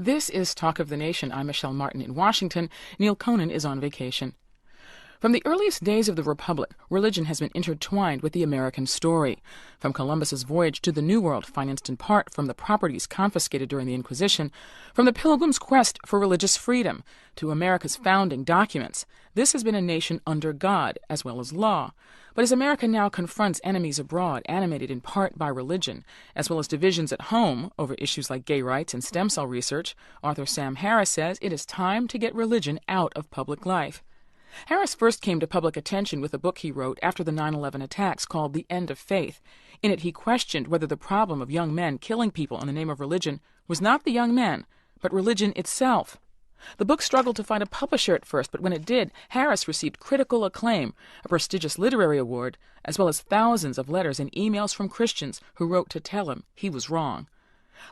This is Talk of the Nation. I'm Michelle Martin in Washington. Neil Conan is on vacation. From the earliest days of the Republic, religion has been intertwined with the American story. From Columbus's voyage to the New World, financed in part from the properties confiscated during the Inquisition, from the Pilgrim's quest for religious freedom to America's founding documents, this has been a nation under God as well as law. But as America now confronts enemies abroad, animated in part by religion, as well as divisions at home over issues like gay rights and stem cell research, author Sam Harris says it is time to get religion out of public life. Harris first came to public attention with a book he wrote after the 9/11 attacks called The End of Faith. In it, he questioned whether the problem of young men killing people in the name of religion was not the young men, but religion itself. The book struggled to find a publisher at first, but when it did, Harris received critical acclaim, a prestigious literary award, as well as thousands of letters and emails from Christians who wrote to tell him he was wrong.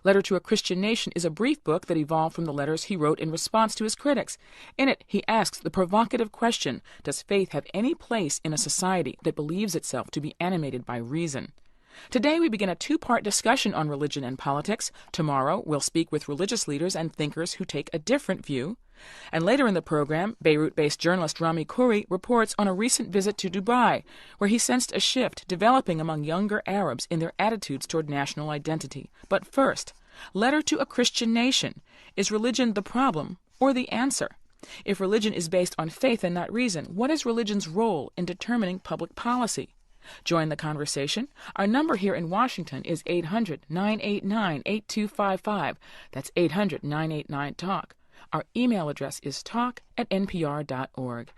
Letter to a Christian Nation is a brief book that evolved from the letters he wrote in response to his critics. In it, he asks the provocative question, does faith have any place in a society that believes itself to be animated by reason? Today, we begin a two-part discussion on religion and politics. Tomorrow, we'll speak with religious leaders and thinkers who take a different view. And later in the program, Beirut-based journalist Rami Khouri reports on a recent visit to Dubai, where he sensed a shift developing among younger Arabs in their attitudes toward national identity. But first, Letter to a Christian Nation. Is religion the problem or the answer? If religion is based on faith and not reason, what is religion's role in determining public policy? Join the conversation. Our number here in Washington is 800-989-8255. That's 800-989-TALK. Our email address is talk@npr.org.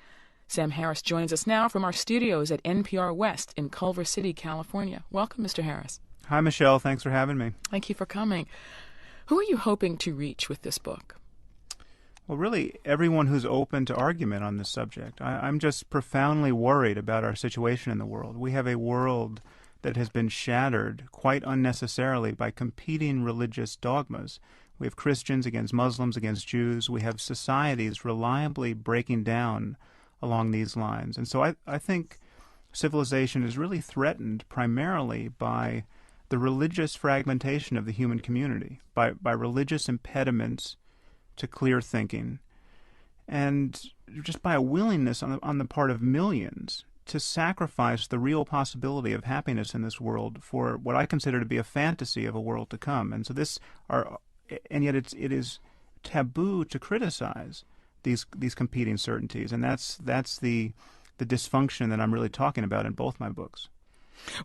Sam Harris joins us now from our studios at NPR West in Culver City, California. Welcome, Mr. Harris. Hi, Michelle. Thanks for having me. Thank you for coming. Who are you hoping to reach with this book? Well, really, everyone who's open to argument on this subject. I'm just profoundly worried about our situation in the world. We have a world that has been shattered quite unnecessarily by competing religious dogmas. We have Christians against Muslims, against Jews. We have societies reliably breaking down along these lines. And so I think civilization is really threatened primarily by the religious fragmentation of the human community, by religious impediments to clear thinking, and just by a willingness on the part of millions to sacrifice the real possibility of happiness in this world for what I consider to be a fantasy of a world to come. And so and yet it is taboo to criticize these competing certainties, and that's the dysfunction that I'm really talking about in both my books.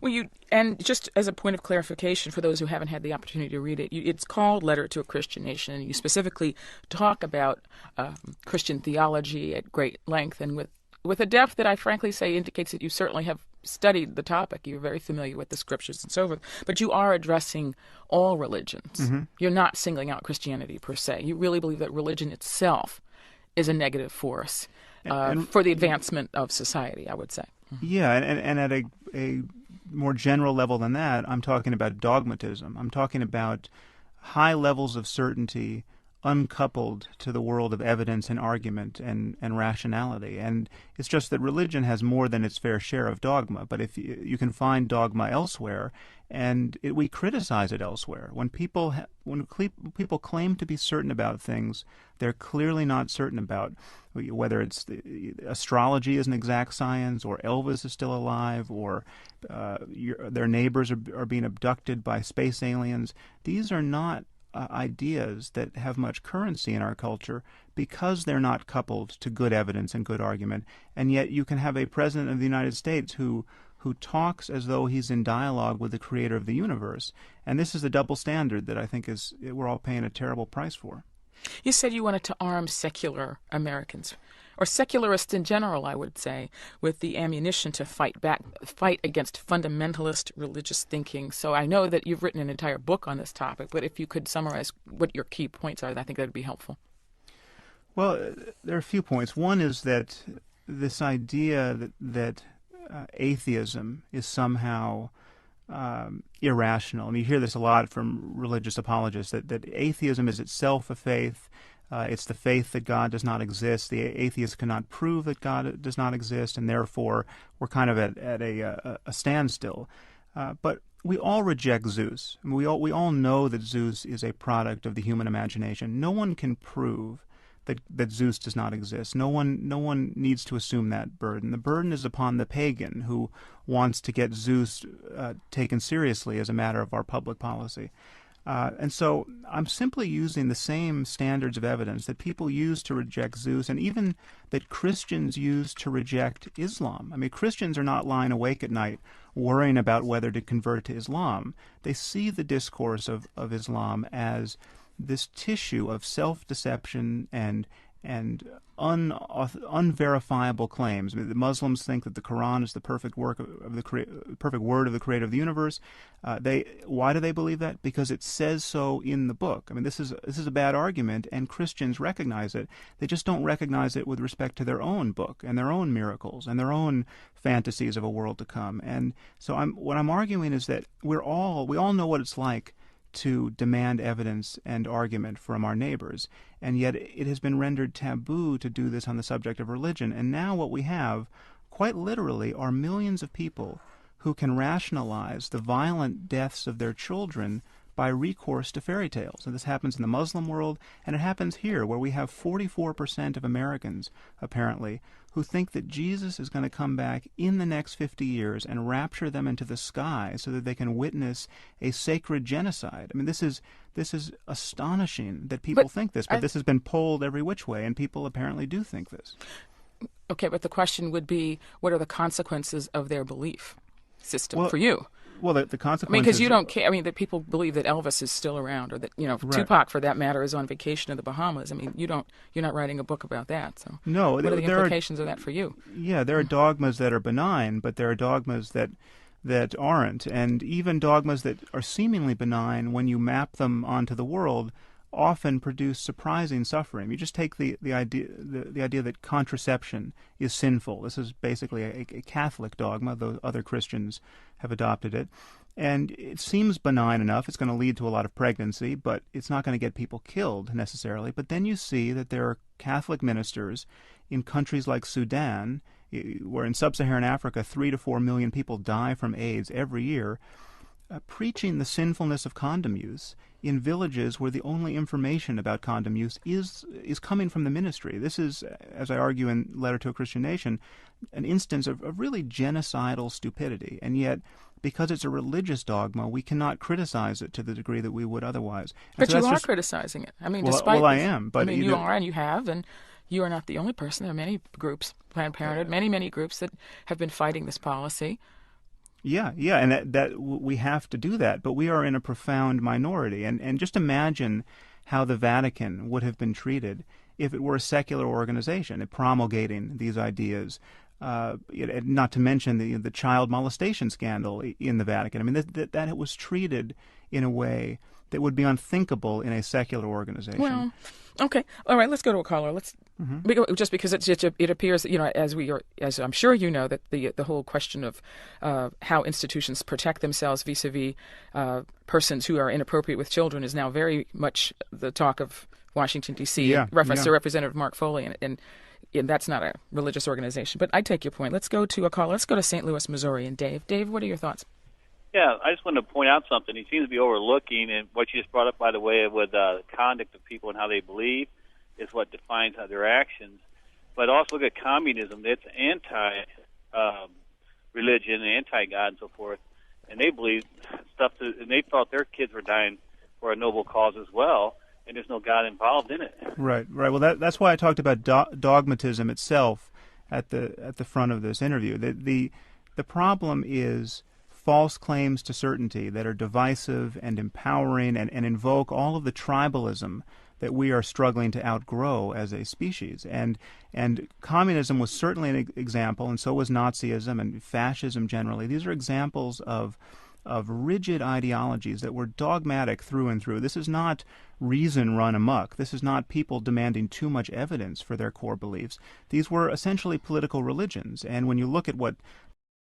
Well, and just as a point of clarification for those who haven't had the opportunity to read it, it's called Letter to a Christian Nation, and you specifically talk about Christian theology at great length and with a depth that I frankly say indicates that you certainly have studied the topic. You're very familiar with the scriptures and so forth, but you are addressing all religions. Mm-hmm. You're not singling out Christianity per se. You really believe that religion itself is a negative force for the advancement of society, I would say. Yeah, and at a more general level than that, I'm talking about dogmatism. I'm talking about high levels of certainty uncoupled to the world of evidence and argument and rationality. And it's just that religion has more than its fair share of dogma. But if you can find dogma elsewhere, and we criticize it elsewhere. When people claim to be certain about things, they're clearly not certain about whether it's astrology is an exact science, or Elvis is still alive, or their neighbors are being abducted by space aliens. These are not ideas that have much currency in our culture because they're not coupled to good evidence and good argument. And yet you can have a president of the United States who talks as though he's in dialogue with the creator of the universe. And this is a double standard that I think we're all paying a terrible price for. You said you wanted to arm secular Americans, or secularists in general, I would say, with the ammunition to fight against fundamentalist religious thinking. So I know that you've written an entire book on this topic, but if you could summarize what your key points are, I think that would be helpful. Well, there are a few points. One is that this idea that atheism is somehow irrational. I mean, you hear this a lot from religious apologists, that atheism is itself a faith. It's the faith that God does not exist. The atheist cannot prove that God does not exist, and therefore we're kind of at a standstill. But we all reject Zeus. I mean, we all know that Zeus is a product of the human imagination. No one can prove that Zeus does not exist. No one needs to assume that burden. The burden is upon the pagan who wants to get Zeus taken seriously as a matter of our public policy. And so I'm simply using the same standards of evidence that people use to reject Zeus, and even that Christians use to reject Islam. I mean, Christians are not lying awake at night worrying about whether to convert to Islam. They see the discourse of Islam as this tissue of self-deception and unverifiable claims. I mean, the Muslims think that the Quran is the perfect work of the perfect word of the Creator of the universe. Why do they believe that? Because it says so in the book. I mean, this is a bad argument, and Christians recognize it. They just don't recognize it with respect to their own book and their own miracles and their own fantasies of a world to come. And so what I'm arguing is that we all know what it's like to demand evidence and argument from our neighbors, and yet it has been rendered taboo to do this on the subject of religion. And now what we have, quite literally, are millions of people who can rationalize the violent deaths of their children by recourse to fairy tales. And this happens in the Muslim world, and it happens here, where we have 44% of Americans, apparently, who think that Jesus is going to come back in the next 50 years and rapture them into the sky so that they can witness a sacred genocide. I mean, this is astonishing that people think this, but this has been polled every which way, and people apparently do think this. Okay, but the question would be, what are the consequences of their belief system for you? Well, the consequences... I mean, because you don't care. I mean, that people believe that Elvis is still around, or that, Right. Tupac, for that matter, is on vacation in the Bahamas. I mean, you're not writing a book about that. So no, what are the implications of that for you? Yeah, there are dogmas that are benign, but there are dogmas that aren't. And even dogmas that are seemingly benign, when you map them onto the world, often produce surprising suffering. You just take the idea that contraception is sinful. This is basically a Catholic dogma, though other Christians have adopted it. And it seems benign enough. It's going to lead to a lot of pregnancy, but it's not going to get people killed necessarily. But then you see that there are Catholic ministers in countries like Sudan, where in sub-Saharan Africa 3 to 4 million people die from AIDS every year, preaching the sinfulness of condom use in villages where the only information about condom use is coming from the ministry. This is, as I argue in Letter to a Christian Nation, an instance of really genocidal stupidity. And yet, because it's a religious dogma, we cannot criticize it to the degree that we would otherwise. And but so you are just criticizing it. I mean, well, despite... well, I am. But you are, and you have, and you are not the only person. There are many groups, Planned Parenthood, many groups that have been fighting this policy. Yeah, and that we have to do that, but we are in a profound minority. And just imagine how the Vatican would have been treated if it were a secular organization promulgating these ideas. Not to mention the child molestation scandal in the Vatican. I mean, that it was treated in a way that would be unthinkable in a secular organization. Well, okay, all right. Let's go to a caller. Just because it appears that as I'm sure you know, that the whole question of how institutions protect themselves vis-a-vis persons who are inappropriate with children is now very much the talk of Washington D.C. Reference to Representative Mark Foley, and that's not a religious organization. But I take your point. Let's go to a caller. Let's go to St. Louis, Missouri, and Dave. Dave, what are your thoughts? Yeah, I just wanted to point out something. He seems to be overlooking, and what you just brought up, by the way, with the conduct of people and how they believe is what defines their actions. But also look at communism. It's anti-religion, anti-God, and so forth. And they believe and they thought their kids were dying for a noble cause as well, and there's no God involved in it. Right. Well, that's why I talked about dogmatism itself at the front of this interview. The problem is false claims to certainty that are divisive and empowering and invoke all of the tribalism that we are struggling to outgrow as a species. And communism was certainly an example, and so was Nazism and fascism generally. These are examples of rigid ideologies that were dogmatic through and through. This is not reason run amok. This is not people demanding too much evidence for their core beliefs. These were essentially political religions. And when you look at what